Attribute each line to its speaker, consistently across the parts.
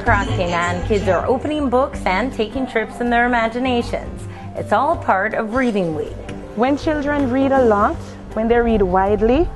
Speaker 1: Across Cayman, kids are opening books and taking trips in their imaginations. It's all part of Reading Week.
Speaker 2: When children read a lot, when they read widely,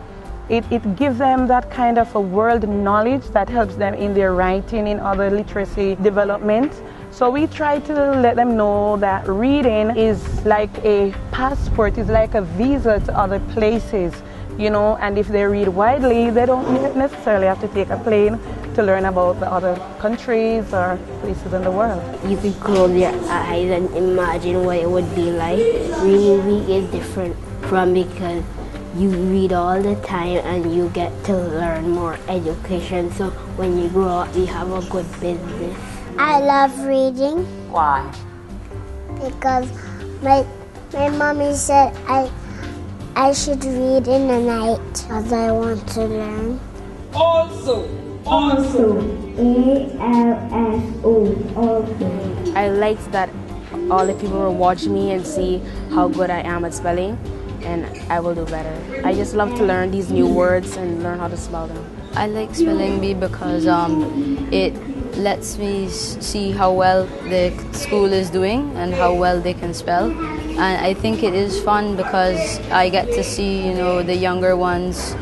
Speaker 2: it gives them that kind of a world knowledge that helps them in their writing, in other literacy development. So we try to let them know that reading is like a passport, it's like a visa to other places, you know, and if they read widely, they don't necessarily have to take a plane to learn about the other countries or places in the world.
Speaker 3: You can close your eyes and imagine what it would be like. Reading Week is different from because you read all the time and you get to learn more education. So when you grow up, you have a good business.
Speaker 4: I love reading.
Speaker 1: Why?
Speaker 4: Because my mommy said I should read in the night because I want to learn.
Speaker 5: Also,
Speaker 4: A-L-S-O, also.
Speaker 6: I liked that all the people will watch me and see how good I am at spelling, and I will do better. I just love to learn these new words and learn how to spell them.
Speaker 7: I like spelling bee because it lets me see how well the school is doing and how well they can spell. And I think it is fun because I get to see, you know, the younger ones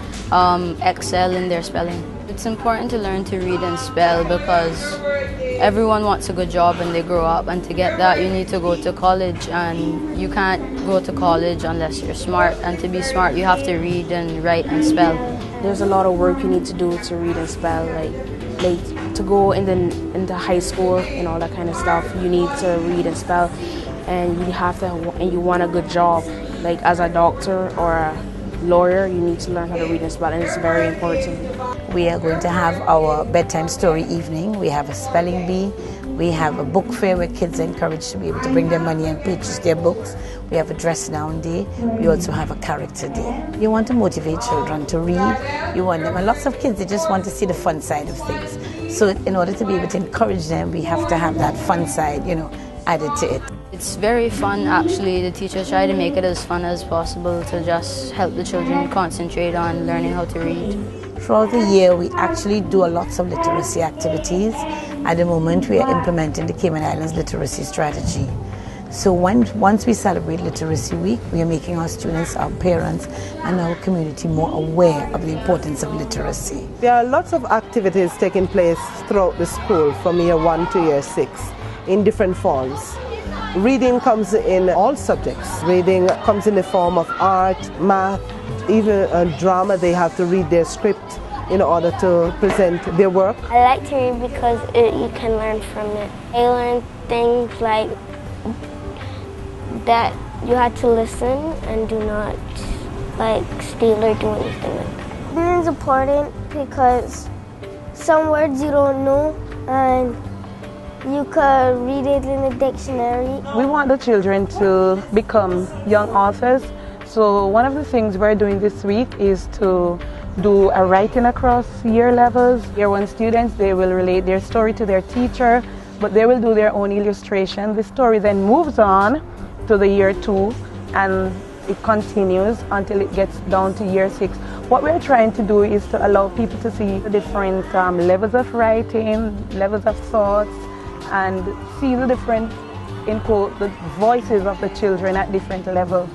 Speaker 7: excel in their spelling. It's important to learn to read and spell because everyone wants a good job when they grow up, and to get that you need to go to college, and you can't go to college unless you're smart, and to be smart you have to read and write and spell.
Speaker 6: There's a lot of work you need to do to read and spell, like to go into high school and all that kind of stuff. You need to read and spell, and you want a good job, like as a doctor or a lawyer. You need to learn how to read and spell, and it's very important.
Speaker 8: We are going to have our bedtime story evening. We have a spelling bee. We have a book fair where kids are encouraged to be able to bring their money and purchase their books. We have a dress down day. We also have a character day. You want to motivate children to read. You want them, and lots of kids, they just want to see the fun side of things. So in order to be able to encourage them, we have to have that fun side, you know, added to it.
Speaker 7: It's very fun actually. The teachers try to make it as fun as possible to just help the children concentrate on learning how to read.
Speaker 8: Throughout the year, we actually do lots of literacy activities. At the moment, we are implementing the Cayman Islands Literacy Strategy. So once we celebrate Literacy Week, we are making our students, our parents, and our community more aware of the importance of literacy.
Speaker 9: There are lots of activities taking place throughout the school from year 1 to year 6 in different forms. Reading comes in all subjects. Reading comes in the form of art, math, even drama. They have to read their script in order to present their work.
Speaker 3: I like to read because you can learn from it. I learned things like that you have to listen and do not steal or do anything like that.
Speaker 4: Reading is important because some words you don't know and you could read it in the dictionary.
Speaker 2: We want the children to become young authors. So one of the things we're doing this week is to do a writing across year levels. Year 1 students, they will relate their story to their teacher, but they will do their own illustration. The story then moves on to the year 2 and it continues until it gets down to year 6. What we're trying to do is to allow people to see the different levels of writing, levels of thoughts, and see the different, in quote, the voices of the children at different levels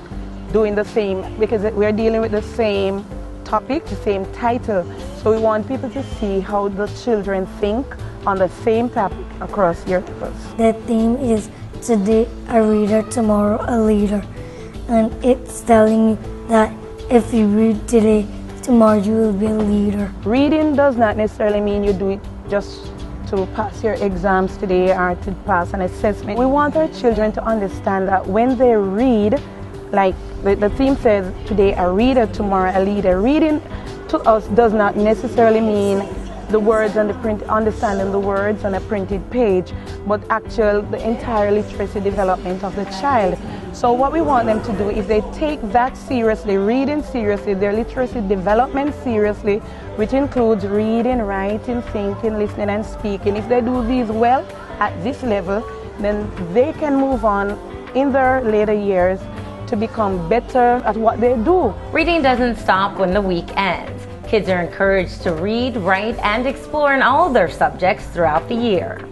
Speaker 2: doing the same, because we're dealing with the same topic, the same title. So we want people to see how the children think on the same topic across year levels.
Speaker 10: The theme is today a reader, tomorrow a leader. And it's telling you that if you read today, tomorrow you will be a leader.
Speaker 2: Reading does not necessarily mean you do it just to pass your exams today or to pass an assessment. We want our children to understand that when they read, like the theme says, today a reader, tomorrow a leader. Reading to us does not necessarily mean the words and the print, understanding the words on a printed page, but the entire literacy development of the child. So what we want them to do, if they take that seriously, reading seriously, their literacy development seriously, which includes reading, writing, thinking, listening, and speaking, if they do these well at this level, then they can move on in their later years to become better at what they do.
Speaker 1: Reading doesn't stop when the week ends. Kids are encouraged to read, write, and explore in all of their subjects throughout the year.